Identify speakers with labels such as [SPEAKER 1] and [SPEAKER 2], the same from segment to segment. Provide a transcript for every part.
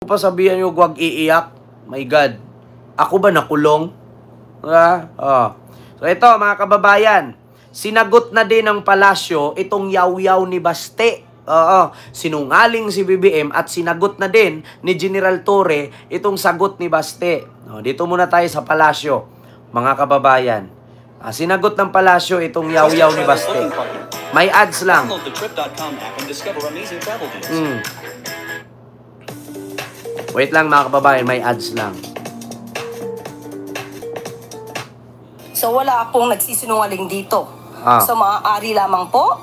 [SPEAKER 1] pa sabihan nyo, huwag iiyak. My God. Ako ba nakulong? So ito mga kababayan, sinagot na din ng palasyo itong yaw-yaw ni Baste. Sinungaling si BBM at sinagot na din ni General Torre itong sagot ni Baste. Dito muna tayo sa palasyo, mga kababayan. Sinagot ng palasyo itong yaw-yaw ni Baste. May ads lang. Wait lang mga kababayan, may ads lang.
[SPEAKER 2] So wala pong nagsisinungaling dito. So maaari lamang po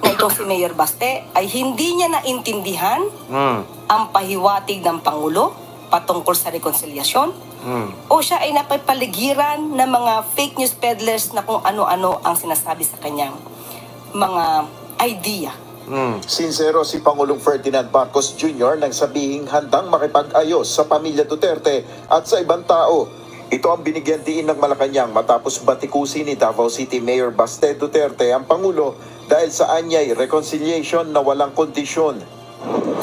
[SPEAKER 2] na itong si Mayor Baste ay hindi niya naintindihan ang pahiwatig ng Pangulo patungkol sa rekonsilyasyon o siya ay napapaligiran ng mga fake news peddlers na kung ano-ano ang sinasabi sa kanyang mga idea.
[SPEAKER 3] Sincero si Pangulong Ferdinand Marcos Jr. nang sabihing handang makipag-ayos sa pamilya Duterte at sa ibang tao. Ito ang binigyan diin ng Malacanang matapos batikusin ni Davao City Mayor Baste Duterte ang Pangulo dahil sa anyay reconciliation na walang kondisyon.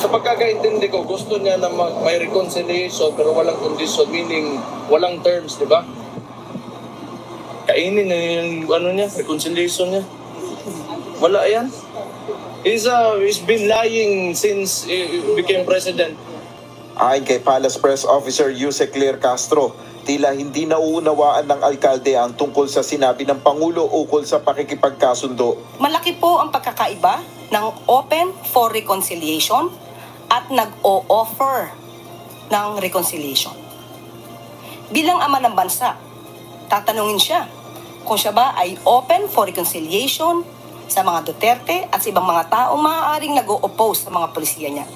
[SPEAKER 4] Sa pagkakaintindi ko, gusto niya na may reconciliation pero walang kondisyon, meaning walang terms, di ba? Kainin na yung reconciliation niya. Wala yan. He's been lying since he became president.
[SPEAKER 3] Ayon kay Palace Press Officer Yuse Claire Castro, tila hindi nauunawaan ng alkalde ang tungkol sa sinabi ng Pangulo ukol sa pakikipagkasundo.
[SPEAKER 2] Malaki po ang pagkakaiba ng open for reconciliation at nag-o-offer ng reconciliation. Bilang ama ng bansa, tatanungin siya kung siya ba ay open for reconciliation sa mga Duterte at sa ibang mga taong maaaring nag-o-oppose sa mga polisiya niya.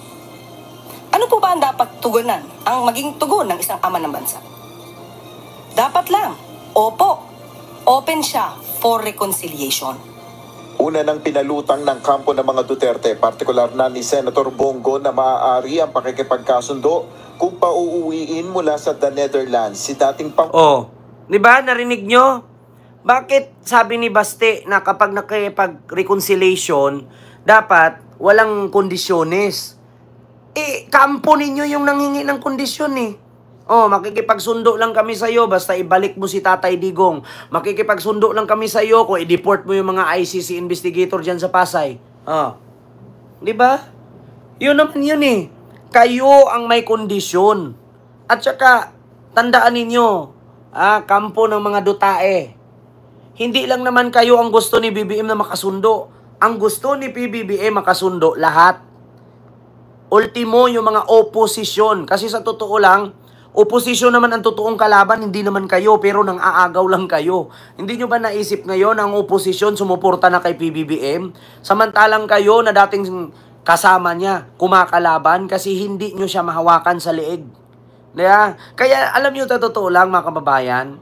[SPEAKER 2] Ano po ba ang dapat tugunan, ang maging tugon ng isang ama ng bansa? Dapat lang, opo, open siya for reconciliation.
[SPEAKER 3] Una nang pinalutang ng kampo ng mga Duterte, partikular na ni Senator Bongo na maaari ang pakikipagkasundo kung pauuwiin mula sa the Netherlands si dating
[SPEAKER 1] di ba narinig nyo? Bakit sabi ni Baste na kapag nakipag-reconciliation, dapat walang kondisyones? Kampo ninyo yung nanghingi ng kondisyon eh. Makikipagsundo lang kami sa'yo basta ibalik mo si Tatay Digong. Makikipagsundo lang kami sa'yo kung i-deport mo yung mga ICC investigator dyan sa Pasay. Di ba? Yun naman yun eh. Kayo ang may kondisyon. At saka, tandaan ninyo, kampo ng mga dutae. Hindi lang naman kayo ang gusto ni BBM na makasundo. Ang gusto ni PBBM makasundo lahat. Ultimo yung mga oposisyon. Kasi sa totoo lang, oposisyon naman ang totoong kalaban, hindi naman kayo, pero nang aagaw lang kayo. Hindi nyo ba naisip ngayon ang oposisyon sumuporta na kay PBBM? Samantalang kayo na dating kasama niya, kumakalaban kasi hindi nyo siya mahawakan sa leeg. Kaya alam nyo, totoo lang mga kababayan,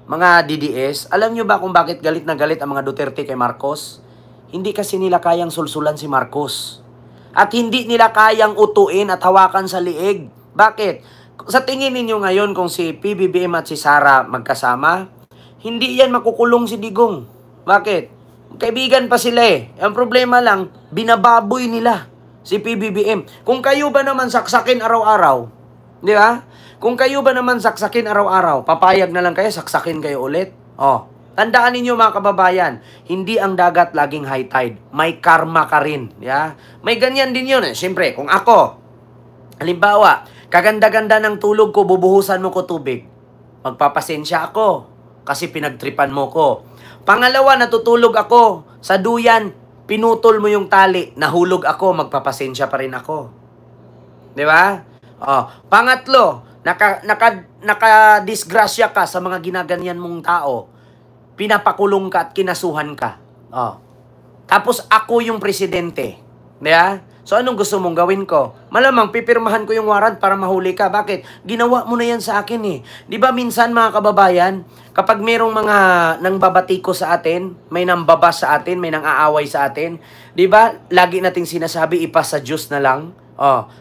[SPEAKER 1] mga DDS, alam nyo ba kung bakit galit na galit ang mga Duterte kay Marcos? Hindi kasi nila kayang sulsulan si Marcos. At hindi nila kayang utuin at hawakan sa liig. Bakit? Sa tingin ninyo ngayon kung si PBBM at si Sara magkasama, hindi yan makukulong si Digong. Bakit? Kaibigan pa sila eh. Ang problema lang, binababoy nila si PBBM. Kung kayo ba naman saksakin araw-araw, di ba? Kung kayo ba naman saksakin araw-araw, papayag na lang kayo, saksakin kayo ulit. Tandaan ninyo mga kababayan, hindi ang dagat laging high tide. May karma ka rin. May ganyan din yun eh. Siyempre, kung ako, halimbawa, kaganda-ganda ng tulog ko, bubuhusan mo ko tubig. Magpapasensya ako kasi pinagtripan mo ko. Pangalawa, natutulog ako. Sa duyan, pinutol mo yung tali. Nahulog ako, magpapasensya pa rin ako. Di ba? Pangatlo, nakadisgrasya ka sa mga ginaganyan mong tao. Pinapakulong ka at kinasuhan ka. Tapos ako yung presidente. Diba? So anong gusto mong gawin ko? Malamang pipirmahan ko yung warrant para mahuli ka. Bakit? Ginawa mo na yan sa akin eh. Di ba minsan mga kababayan, kapag merong mga nangbabatiko sa atin, may nambabas sa atin, may nang-aaway sa atin, di ba lagi nating sinasabi, ipasa Diyos na lang?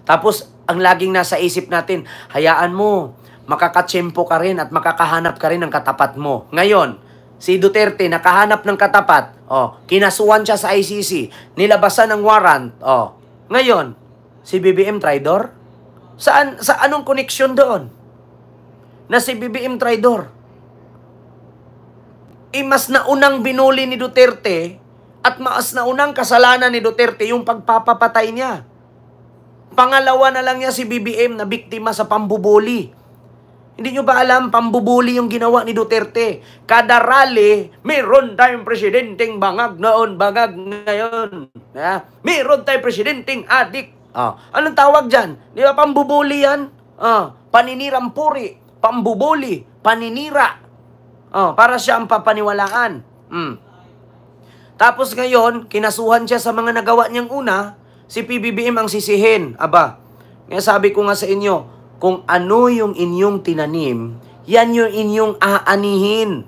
[SPEAKER 1] Tapos ang laging nasa isip natin, hayaan mo, makakatsyempo ka rin at makakahanap ka rin ng katapat mo. Ngayon, si Duterte nakahanap ng katapat, kinasuhan siya sa ICC, nilabasan ng warrant, ngayon, si BBM traidor? Sa anong koneksyon doon? Na si BBM traidor. Mas naunang binuli ni Duterte at mas naunang kasalanan ni Duterte yung pagpapapatay niya. Pangalawa na lang niya si BBM na biktima sa pambubuli. Hindi nyo ba alam, pambubuli yung ginawa ni Duterte? Kada rally, meron tayong presidenteng bangag noon, bangag ngayon. Meron tayong presidenteng adik. Anong tawag dyan? Di ba pambubuli yan? Paninirang puri, pambubuli, paninira. Para siya ang papaniwalaan. Tapos ngayon, kinasuhan siya sa mga nagawa niyang una, si PBBM ang sisihin. Aba, kaya sabi ko nga sa inyo, kung ano yung inyong tinanim, yan yung inyong aanihin.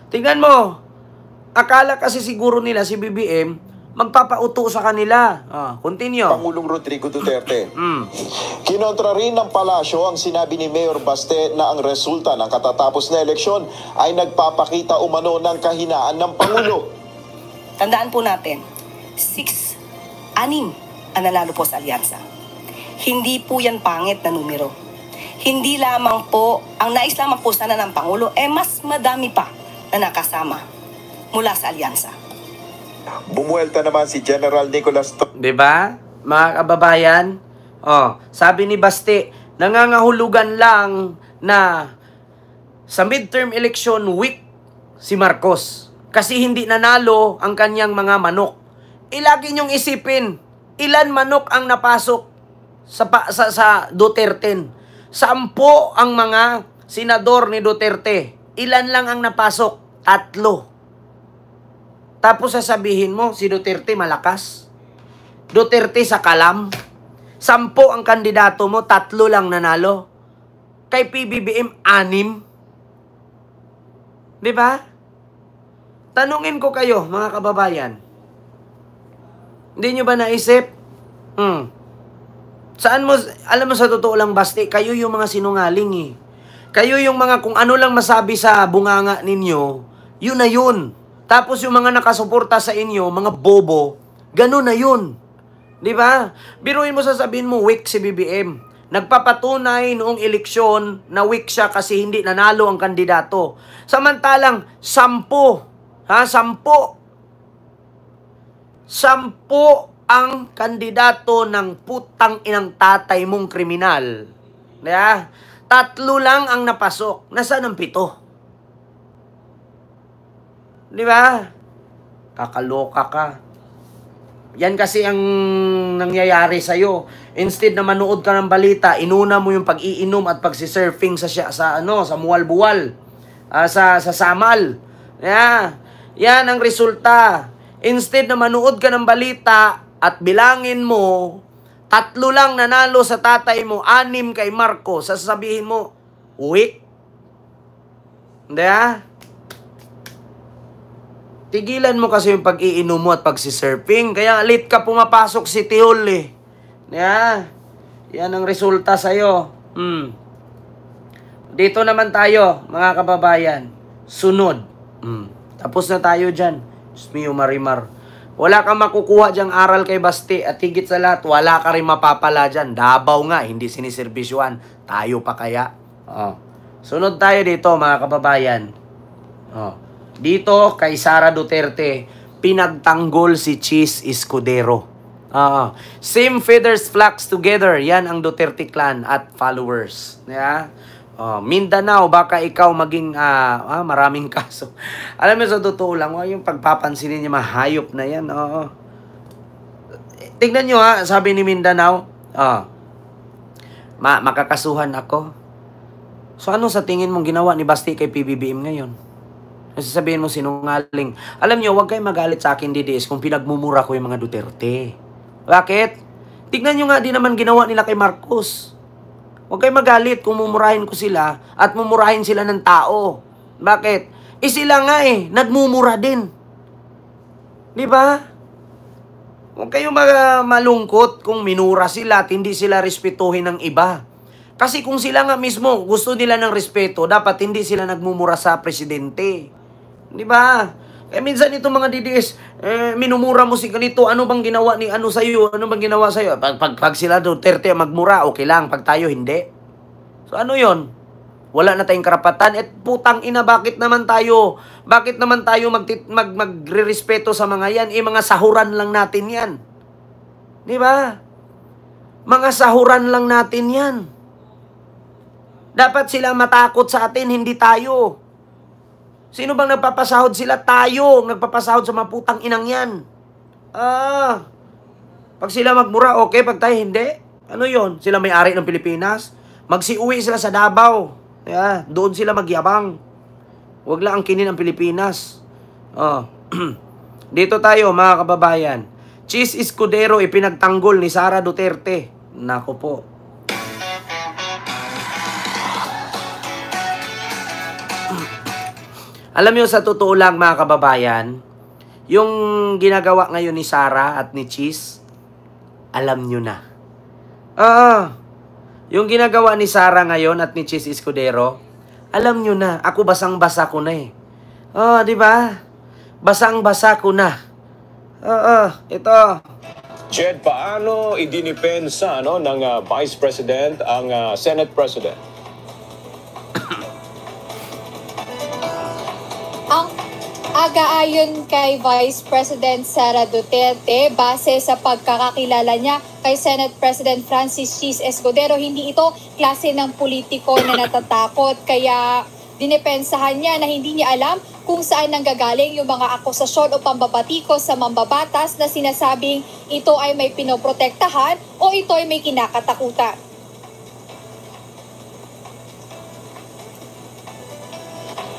[SPEAKER 1] Tingnan mo, akala kasi siguro nila si BBM, magpapauto sa kanila. Continue.
[SPEAKER 3] Pangulong Rodrigo Duterte. Kinontra rin ng palasyo ang sinabi ni Mayor Baste na ang resulta ng katatapos na eleksyon ay nagpapakita umano ng kahinaan ng Pangulo.
[SPEAKER 2] Tandaan po natin, 6 ang nanalo po sa alyansa. Hindi po yan pangit na numero. Hindi lamang po, ang nais lamang po sana ng Pangulo, mas madami pa na nakasama mula sa alyansa.
[SPEAKER 3] Bumuelta naman si General Nicolas
[SPEAKER 1] Diba, mga kababayan? Sabi ni Baste, nangangahulugan lang na sa midterm election week si Marcos. Kasi hindi nanalo ang kanyang mga manok. Lagi niyong isipin, ilan manok ang napasok sa Duterte? 10 ang mga senador ni Duterte. Ilan lang ang napasok? 3. Tapos sasabihin mo, si Duterte malakas. Duterte sa kalam. 10 ang kandidato mo, 3 lang nanalo. Kay PBBM, 6. Diba? Tanungin ko kayo, mga kababayan. Hindi nyo ba naisip? Saan mo, alam mo sa totoo lang, Basti, kayo yung mga sinungaling eh. Kayo yung mga kung ano lang masabi sa bunganga ninyo, yun na yun. Tapos yung mga nakasuporta sa inyo, mga bobo, ganun na yun. Di ba? Biruin mo, sasabihin mo, weak si BBM. Nagpapatunay noong eleksyon na weak siya kasi hindi nanalo ang kandidato. Samantalang, 10 ang kandidato ng putang inang tatay mong kriminal. 3 lang ang napasok. Nasaan ang 7? Di ba? Kakaloka ka. Yan kasi ang nangyayari sa'yo. Instead na manood ka ng balita, inuna mo yung pag-iinom at pagsisurfing sa muwal-buwal, sa samal. Yan ang resulta. Instead na manood ka ng balita at bilangin mo, 3 lang nanalo sa tatay mo, 6 kay Marcos, sasabihin mo, weak. Hindi Tigilan mo kasi yung pag-iinom mo at pagsisurfing. Kaya late ka pumapasok si Tihol eh. Yan ang resulta sa'yo. Dito naman tayo, mga kababayan. Sunod. Tapos na tayo dyan. Diyos mio, Marimar. Wala kang makukuha dyang aral kay Basti. At higit sa lahat, wala ka rin mapapala dyan. Davao nga, hindi siniservisyoan. Tayo pa kaya. Sunod tayo dito, mga kababayan. Dito, kay Sara Duterte, pinagtanggol si Cheese Escudero. Same feathers flocks together. Yan ang Duterte clan at followers. Mindanao, baka ikaw maging maraming kaso. Alam mo, sa totoo lang, yung pagpapansinin niya, mahayop na yan. Tignan nyo sabi ni Mindanao, makakasuhan ako. So ano sa tingin mong ginawa ni Basti kay PBBM ngayon? Kasi sabihin mo sinungaling. Alam nyo, huwag kayo magalit sa akin, DDS, kung pinagmumura ko yung mga Duterte. Bakit? Tignan nyo nga, di naman ginawa nila kay Marcos. Huwag kayo magalit kung mumurahin ko sila at mumurahin sila ng tao. Bakit? Sila nga nagmumura din. Di ba? Huwag kayo malungkot kung minura sila at hindi sila respetuhin ng iba. Kasi kung sila nga mismo gusto nila ng respeto, dapat hindi sila nagmumura sa presidente. Di ba? Eh minsan itong mga DDS, minumura mo si ganito, ano bang ginawa ni ano sa'yo? Ano bang ginawa sa'yo? Pag sila Duterte magmura, okay lang. Pag tayo, hindi. So ano yon? Wala na tayong karapatan. At putang ina, bakit naman tayo magre-respeto sa mga yan? Mga sahuran lang natin yan. Di ba? Mga sahuran lang natin yan. Dapat sila matakot sa atin, hindi tayo. Sino bang nagpapasahod sila? Tayo. Nagpapasahod sa mga putang inang yan. Pag sila magmura, okay. Pag tayo, hindi. Ano yon? Sila may-ari ng Pilipinas. Magsiuwi sila sa Davao. Yeah, doon sila magyabang. Huwag lang angkinin ang Pilipinas. Dito tayo, mga kababayan. Chis Escudero ipinagtanggol ni Sara Duterte. Nako po. Alam niyo, sa totoo lang mga kababayan, yung ginagawa ngayon ni Sara at ni Chis, alam niyo na. Yung ginagawa ni Sara ngayon at ni Chis Escudero, alam niyo na. Ako basang-basa ko na eh. Di ba? Basang-basa ko na. Ito.
[SPEAKER 5] Jed, paano idinipensa ng Vice President ang Senate President?
[SPEAKER 6] Ang aga-ayon kay Vice President Sara Duterte, base sa pagkakakilala niya kay Senate President Francis Chis Escudero, hindi ito klase ng politiko na natatakot. Kaya dinipensahan niya na hindi niya alam kung saan nanggagaling yung mga akusasyon o pambabatikos sa mambabatas na sinasabing ito ay may pinoprotektahan o ito ay may kinakatakutan.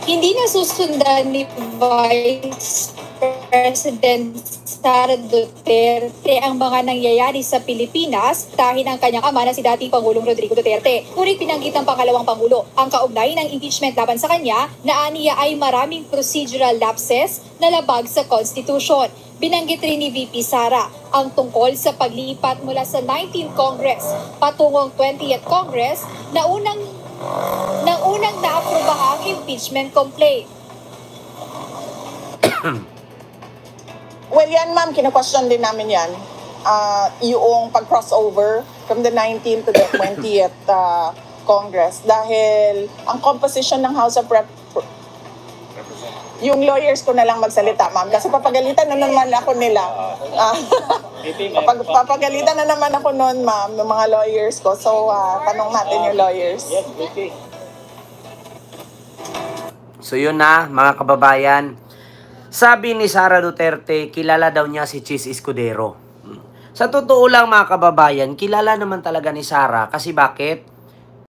[SPEAKER 6] Hindi nasusundan ni Vice President Sara Duterte ang mga nangyayari sa Pilipinas dahil ang kanyang ama na si dating Pangulong Rodrigo Duterte. Ngunit pinanggit ng pangalawang Pangulo ang kaugnay ng impeachment laban sa kanya na aniya ay maraming procedural lapses na labag sa Constitution. Binanggit rin ni VP Sara ang tungkol sa paglipat mula sa 19th Congress patungong 20th Congress na unang naaprobahang impeachment complaint.
[SPEAKER 7] Well, yan ma'am, kina-question din namin yan. Yung pag-crossover from the 19th to the 20th Congress. Dahil ang composition ng House of yung lawyers ko na lang magsalita, ma'am. Kasi papagalitan na naman ako nila. Papagalitan na naman ako noon, ma'am, ng mga lawyers ko. So, tanong natin yung lawyers.
[SPEAKER 1] So yun na, mga kababayan. Sabi ni Sara Duterte, kilala daw niya si Chis Escudero. Sa totoo lang mga kababayan, kilala naman talaga ni Sara. Kasi bakit?